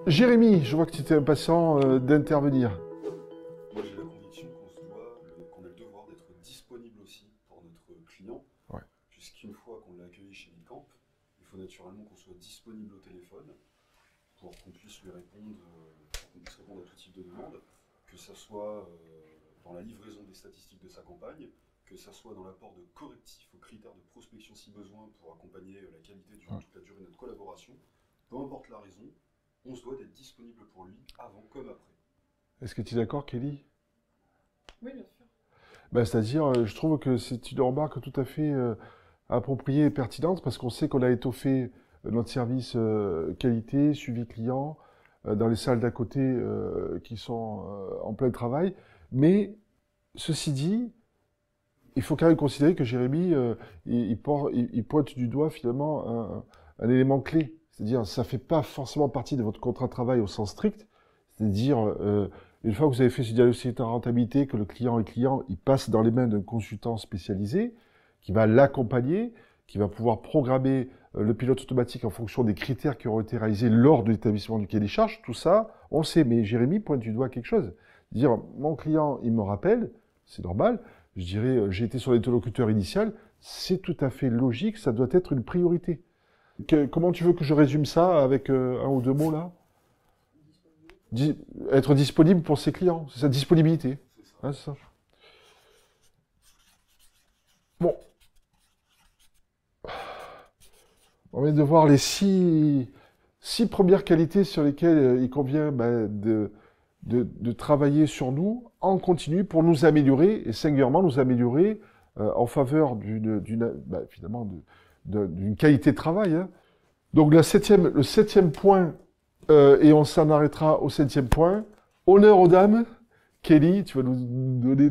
Jérémy, je vois que tu étais impatient d'intervenir. Moi, j'ai la conviction qu'on a le devoir d'être disponible aussi pour notre client, Ouais. puisqu'une fois qu'on l'a accueilli chez Nicamp, il faut naturellement qu'on soit disponible au téléphone pour qu'on puisse lui répondre, pour qu'on puisse répondre à tout type de demande, que ce soit dans la livraison des statistiques de sa campagne, que ce soit dans l'apport de correctifs aux critères de prospection si besoin pour accompagner la qualité durant toute la durée de notre collaboration. Peu importe la raison, on se doit d'être disponible pour lui avant comme après. Est-ce que tu es d'accord, Kelly? Oui, bien sûr. C'est-à-dire, je trouve que c'est une remarque tout à fait appropriée et pertinente parce qu'on sait qu'on a étoffé notre service qualité, suivi client, dans les salles d'à côté qui sont en plein travail. Mais ceci dit, il faut quand même considérer que Jérémy, il pointe du doigt finalement un élément clé. C'est-à-dire, ça ne fait pas forcément partie de votre contrat de travail au sens strict. C'est-à-dire, une fois que vous avez fait ce diagnostic de rentabilité, que le client est client, il passe dans les mains d'un consultant spécialisé qui va l'accompagner, qui va pouvoir programmer le pilote automatique en fonction des critères qui auront été réalisés lors de l'établissement du cahier des charges. Tout ça, on le sait. Mais Jérémy pointe du doigt quelque chose. Dire, mon client, il me rappelle, c'est normal. Je dirais, j'ai été son interlocuteur initial. C'est tout à fait logique. Ça doit être une priorité. Comment tu veux que je résume ça avec un ou deux mots là? Être disponible pour ses clients, c'est sa disponibilité. C'est ça. C'est ça. Bon. On vient de voir les six premières qualités sur lesquelles il convient de travailler sur nous en continu pour nous améliorer, et singulièrement nous améliorer en faveur finalement d'une qualité de travail. Hein. Donc le septième point, et on s'en arrêtera au septième point. Honneur aux dames. Kelly, tu vas nous donner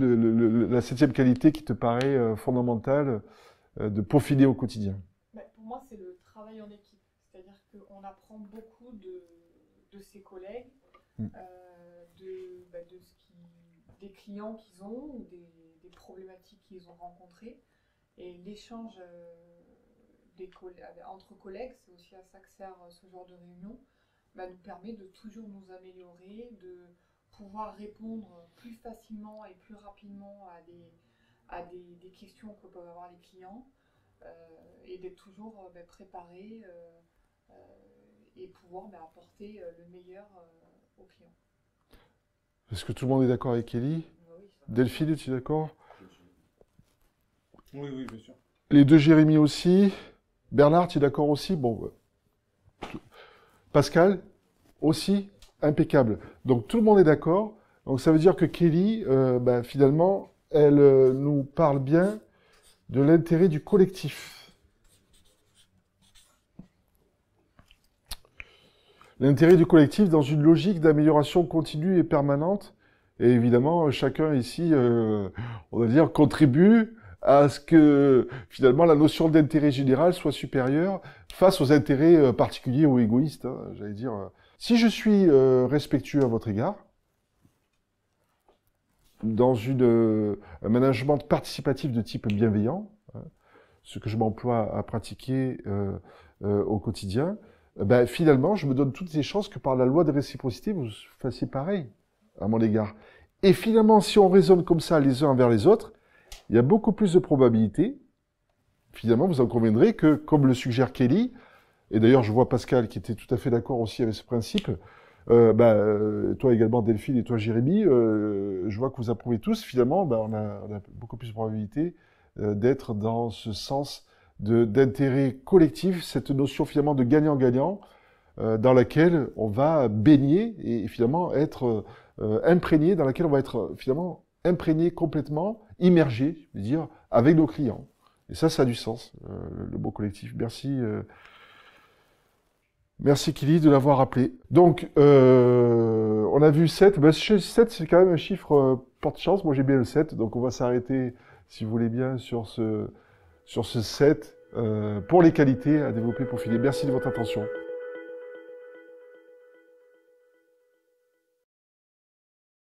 la septième qualité qui te paraît fondamentale de peaufiner au quotidien. Pour moi, c'est le travail en équipe. C'est-à-dire qu'on apprend beaucoup de ses collègues, des clients qu'ils ont ou des problématiques qu'ils ont rencontrées. Et l'échange entre collègues, c'est aussi à ça que sert ce genre de réunion, nous permet de toujours nous améliorer, de pouvoir répondre plus facilement et plus rapidement à des questions que peuvent avoir les clients et d'être toujours préparé et pouvoir apporter le meilleur aux clients. Est-ce que tout le monde est d'accord avec Kelly? Oui. Delphine, es-tu d'accord? Oui, oui, bien sûr. Les deux Jérémy aussi. Bernard, tu es d'accord aussi? Bon. Pascal, aussi impeccable. Donc tout le monde est d'accord. Donc ça veut dire que Kelly, finalement, elle nous parle bien de l'intérêt du collectif. L'intérêt du collectif dans une logique d'amélioration continue et permanente. Et évidemment, chacun ici, on va dire, contribue à ce que finalement la notion d'intérêt général soit supérieure face aux intérêts particuliers ou égoïstes. Hein, j'allais dire. Si je suis respectueux à votre égard, dans un management participatif de type bienveillant, hein, ce que je m'emploie à pratiquer au quotidien, finalement, je me donne toutes les chances que par la loi de réciprocité, vous fassiez pareil à mon égard. Et finalement, si on raisonne comme ça les uns envers les autres, il y a beaucoup plus de probabilités, finalement, vous en conviendrez, que, comme le suggère Kelly, et d'ailleurs je vois Pascal qui était tout à fait d'accord aussi avec ce principe, toi également Delphine et toi Jérémy, je vois que vous approuvez tous, finalement, on a beaucoup plus de probabilités d'être dans ce sens d'intérêt collectif, cette notion finalement de gagnant-gagnant, dans laquelle on va baigner et finalement être imprégné, dans laquelle on va être finalement imprégné complètement, immergé, je veux dire, avec nos clients. Et ça a du sens, le mot collectif. Merci. Merci Kelly de l'avoir rappelé. Donc, on a vu 7. 7, c'est quand même un chiffre porte-chance. Moi, j'ai bien le 7. Donc, on va s'arrêter, si vous voulez bien, sur ce 7 pour les qualités à développer pour finir. Merci de votre attention.